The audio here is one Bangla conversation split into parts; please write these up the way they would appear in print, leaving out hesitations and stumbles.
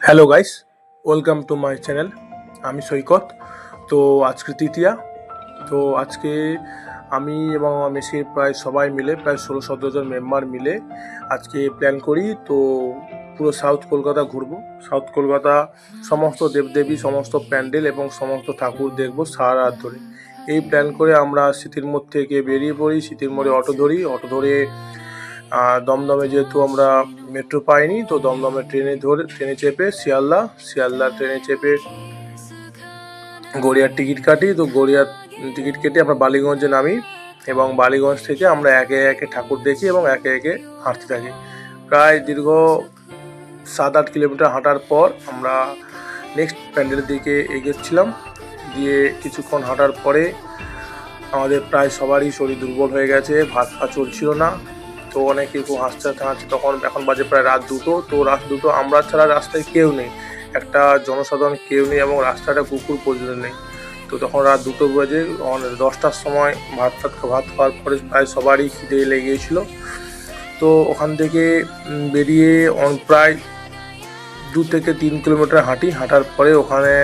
Hello guys, welcome to my channel. আমি সৈকত। তো আজকে তৃতীয়া। তো আজকে আমি এবং আমার মেসের প্রায় সবাই মিলে প্রায় 16-17 জন মেম্বার মিলে আজকে প্ল্যান করি। তো পুরো সাউথ কলকাতা ঘুরবো। সাউথ কলকাতা সমস্ত দেবদেবী, সমস্ত প্যান্ডেল এবং সমস্ত ঠাকুর দেখবো সারা রাত ধরে। এই প্ল্যান করে আমরা স্মৃতির মোড় থেকে বেরিয়ে পড়ি। স্মৃতির মোড়ে অটো ধরে দমদমে, যেহেতু আমরা মেট্রো পাইনি, তো দমদমে ট্রেনে চেপে শিয়ালদা ট্রেনে চেপে গড়িয়ার টিকিট কাটি। তো গড়িয়ার টিকিট কেটে আমরা বালিগঞ্জে নামি এবং বালিগঞ্জ থেকে আমরা একে একে ঠাকুর দেখি এবং একে একে হাঁটতে থাকি। প্রায় দীর্ঘ 7-8 কিলোমিটার হাঁটার পর আমরা নেক্সট প্যান্ডেলের দিকে এগোচ্ছিলাম। দিয়ে কিছুক্ষণ হাঁটার পরে আমাদের প্রায় সবারই শরীর দুর্বল হয়ে গেছে, ভাত খাওয়া চলছিল না। তো অনেকে খুব হাসতে তখন এখন বাজে প্রায় রাত 2টো। তো রাত 2টো, আমরা ছাড়া রাস্তায় কেউ নেই, একটা জনসাধারণ কেউ নেই এবং রাস্তাটা কুকুর পর্যন্ত নেই। তো তখন রাত 2টো বাজে, 10টার সময় ভাত খাওয়ার পরে প্রায় সবারই খিদে লেগে গিয়েছিলো। তো ওখান থেকে বেরিয়ে প্রায় 2 থেকে 3 কিলোমিটার হাঁটার পরে ওখানে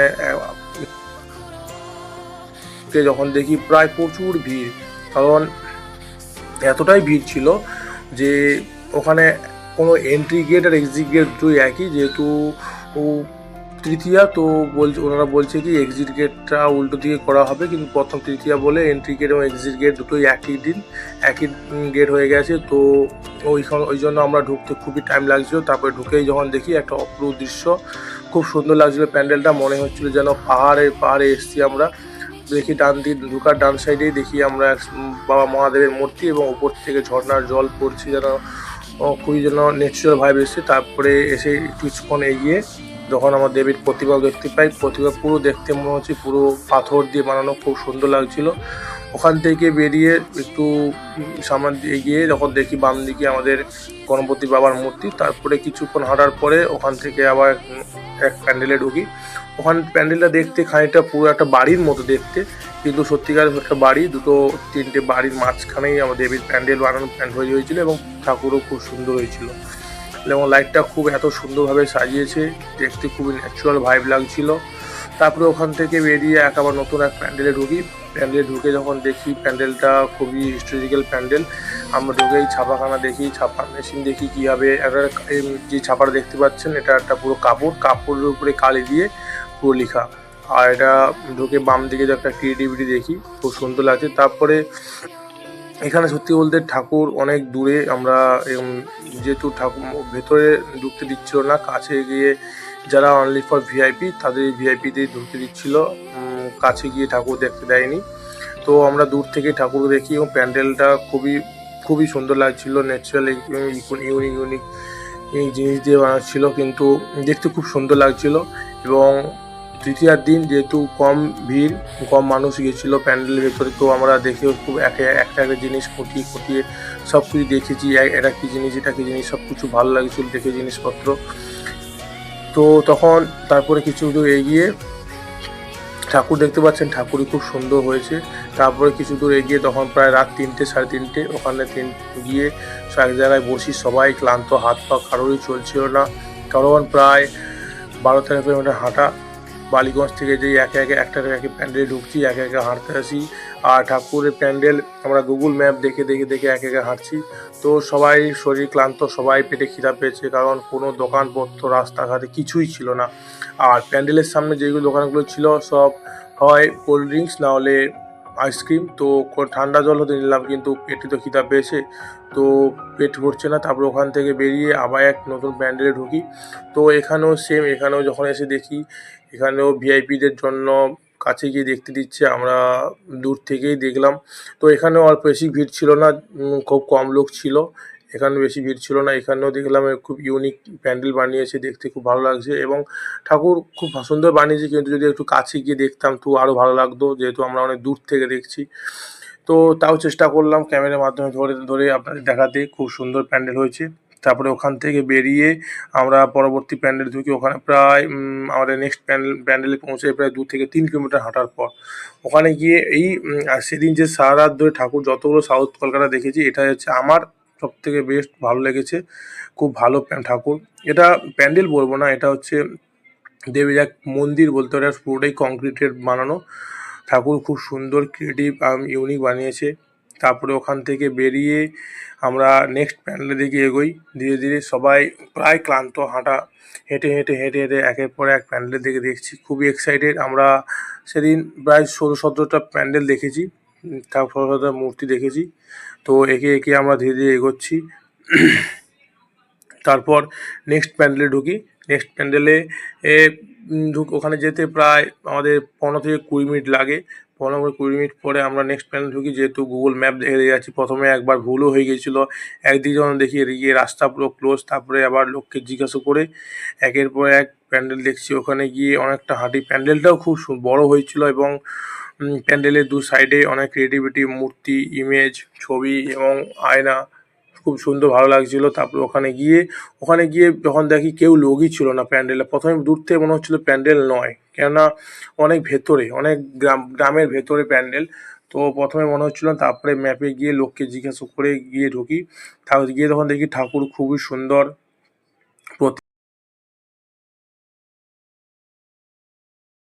যখন দেখি প্রায় প্রচুর ভিড়, কারণ এতটাই ভিড় ছিল যে ওখানে কোনো এন্ট্রি গেট আর এক্সিট গেট দুটোই একই, যেহেতু তৃতীয়া। তো ওনারা বলছে কি এক্সিট গেটটা উল্টো দিকে করা হবে, কিন্তু প্রথম তৃতীয়া বলে এন্ট্রি গেট এবং এক্সিট গেট দুটোই একই গেট হয়ে গেছে। তো ওই জন্য আমরা ঢুকতে খুবই টাইম লাগছিল। তারপরে ঢুকেই যখন দেখি একটা অপরূপ দৃশ্য, খুব সুন্দর লাগছিল প্যান্ডেলটা, মনে হচ্ছিল যেন পাহাড়ে এসছি আমরা। দেখি ঢুকার ডান সাইডেই দেখি আমরা বাবা মহাদেবের মূর্তি এবং উপর থেকে ঝর্ণার জল পড়ছে, যেন খুবই যেন ন্যাচারাল ভাইব এসছে। তারপরে এসে কিছুক্ষণ এগিয়ে যখন আমার দেবীর প্রতিমা দেখতে পাই, প্রতিমা পুরো দেখতে মনে হচ্ছে পুরো পাথর দিয়ে বানানো, খুব সুন্দর লাগছিল। ওখান থেকে বেরিয়ে একটু সামনে এগিয়ে যখন দেখি বাম দিকে আমাদের গণপতি বাবার মূর্তি। তারপরে কিছুক্ষণ হাঁটার পরে ওখান থেকে আবার এক প্যান্ডেলে ঢুকি। ওখানে প্যান্ডেলটা দেখতে খানিকটা পুরো একটা বাড়ির মতো দেখতে, কিন্তু সত্যিকার একটা বাড়ি, 2-3টে বাড়ির মাঝখানেই আমার দেবীর প্যান্ডেল হয়েছিল এবং ঠাকুরও খুব সুন্দর হয়েছিল এবং লাইটটা খুব এত সুন্দরভাবে সাজিয়েছে, দেখতে খুবই ন্যাচারাল ভাইব লাগছিল। তারপরে ওখান থেকে বেরিয়ে আবার নতুন এক প্যান্ডেলে ঢুকে যখন দেখি প্যান্ডেলটা খুবই হিস্টোরিক্যাল প্যান্ডেল, আমরা ঢুকেই ছাপাখানা দেখি, ছাপার মেশিন দেখি কীভাবে যে ছাপাটা দেখতে পাচ্ছেন, এটা একটা পুরো কাপড়ের উপরে কালি দিয়ে পুরো লেখা। আর এটা ঢুকে বাম দিকে যে একটা ক্রিয়েটিভিটি দেখি, খুব সুন্দর লাগছে। তারপরে এখানে সত্যি বলতে ঠাকুর অনেক দূরে, আমরা যেহেতু ঠাকুর ভেতরে ঢুকতে দিচ্ছিল না, কাছে গিয়ে যারা অনলি ফর ভিআইপি তাদের ভিআইপিতেই ঢুকতে দিচ্ছিল, কাছে গিয়ে ঠাকুর দেখতে দেয়নি। তো আমরা দূর থেকে ঠাকুর দেখি এবং প্যান্ডেলটা খুবই সুন্দর লাগছিল, ন্যাচারাল ইউনিক জিনিস দিয়ে বানাচ্ছিল, কিন্তু দেখতে খুব সুন্দর লাগছিল। এবং তৃতীয়ার দিন যেহেতু কম মানুষ গিয়েছিলো প্যান্ডেলের ভেতরে, তো আমরা দেখেও খুব একটা জিনিস খুঁটিয়ে সব কিছু দেখেছি, এটা কী জিনিস সব কিছু ভালো লাগছিল দেখে জিনিসপত্র। তো তখন তারপরে কিছু দূর এগিয়ে ঠাকুর দেখতে পাচ্ছেন, ঠাকুরই খুব সুন্দর হয়েছে। তারপরে কিছু দূর এগিয়ে তখন প্রায় রাত 3-3:30, ওখানে গিয়ে এক জায়গায় বসি, সবাই ক্লান্ত, হাত পা কারোরই চলছিল না, কারণ প্রায় 12-13 কিলোমিটার হাঁটা। বালিগঞ্জ থেকে যেই একে একে প্যান্ডেলে ঢুকছি, একে একে হাঁটতে আসি। আর ঠাকুরের প্যান্ডেল আমরা গুগল ম্যাপ দেখে একে একে হাঁটছি। তো সবাই শরীর ক্লান্ত, সবাই পেটে খিদা পেয়েছে, কারণ কোনো দোকানপত্র রাস্তাঘাটে কিছুই ছিল না। আর প্যান্ডেলের সামনে যেগুলো দোকানগুলো ছিল সব হয় কোল্ড ড্রিঙ্কস, না হলে আইসক্রিম। তো ঠান্ডা জল হতে নিলাম, কিন্তু পেটে তো খিদা পেয়েছে, তো পেট ভরছে না। তারপর ওখান থেকে বেরিয়ে আবার এক নতুন প্যান্ডেলে ঢুকি। তো এখানেও যখন এসে দেখি, এখানেও ভিআইপিদের জন্য কাছে গিয়ে দেখতে দিচ্ছে, আমরা দূর থেকেই দেখলাম। তো এখানেও অল্প বেশি ভিড় ছিল না, খুব কম লোক ছিল, এখানে বেশি ভিড় ছিল না। এখানেও দেখলাম খুব ইউনিক প্যান্ডেল বানিয়েছে, দেখতে খুব ভালো লাগছে এবং ঠাকুর খুব সুন্দর বানিয়েছে, কিন্তু যদি একটু কাছে গিয়ে দেখতাম তো আরও ভালো লাগতো, যেহেতু আমরা অনেক দূর থেকে দেখছি। তো তাও চেষ্টা করলাম ক্যামেরার মাধ্যমে ধরে আপনাদের দেখাতে, খুব সুন্দর প্যান্ডেল হয়েছে। তারপরে ওখান থেকে বেরিয়ে আমরা পরবর্তী প্যান্ডেল ঢুকি। ওখানে প্রায় আমাদের নেক্সট প্যান্ডেলে পৌঁছে প্রায় 2 থেকে 3 কিলোমিটার হাঁটার পর ওখানে গিয়ে সেদিন যে সারা রাত ধরে ঠাকুর যতগুলো সাউথ কলকাতা দেখেছি, এটা হচ্ছে আমার সব থেকে বেস্ট ভালো লেগেছে, খুব ভালো ঠাকুর। এটা প্যান্ডেল বলবো না, এটা হচ্ছে দেবীর এক মন্দির বলতে পারে, পুরোটাই কংক্রিটের বানানো। ঠাকুর খুব সুন্দর ক্রিয়েটিভ ইউনিক বানিয়েছে। তারপরে ওখান থেকে বেরিয়ে আমরা নেক্সট প্যান্ডেলের দিকে এগোই। ধীরে ধীরে সবাই প্রায় ক্লান্ত, হেঁটে হেঁটে হেঁটে হেঁটে একের পর এক প্যান্ডেলের দিকে দেখছি, খুবই এক্সাইটেড। আমরা সেদিন প্রায় 16-17টা প্যান্ডেল দেখেছি, তার 16-17টা মূর্তি দেখেছি। তো একে একে আমরা ধীরে ধীরে এগোচ্ছি। তারপর নেক্সট প্যান্ডেলে ঢুকি। নেক্সট প্যান্ডেলে ওখানে যেতে প্রায় আমাদের 15 থেকে 20 মিনিট লাগে। 15-20 মিনিট পরে আমরা নেক্সট প্যান্ডেলে ঢুকি, যেহেতু গুগল ম্যাপ দেখে যাচ্ছি। প্রথমে একবার ভুলও হয়ে গিয়েছিলো, একদিকে যখন দেখি এদিকে রাস্তা পুরো ক্লোজ। তারপরে আবার লোককে জিজ্ঞাসা করে একের পর এক প্যান্ডেল দেখছি। ওখানে গিয়ে অনেকটা হাঁটি, প্যান্ডেলটাও খুব বড় হয়েছিল এবং প্যান্ডেলের দু সাইডে অনেক ক্রিয়েটিভিটি, মূর্তি, ইমেজ, ছবি এবং আয়না, খুব সুন্দর ভালো লাগছিলো। তারপরে ওখানে গিয়ে যখন দেখি কেউ লোকই ছিল না প্যান্ডেলে। প্রথমে দূর থেকে মনে হচ্ছিলো প্যান্ডেল নয়, কেননা অনেক ভেতরে, অনেক গ্রামের ভেতরে প্যান্ডেল। তো প্রথমে মনে হচ্ছিলো, তারপরে ম্যাপে গিয়ে লোককে জিজ্ঞাসা করে গিয়ে ঢুকি। গিয়ে তখন দেখি ঠাকুর খুবই সুন্দর,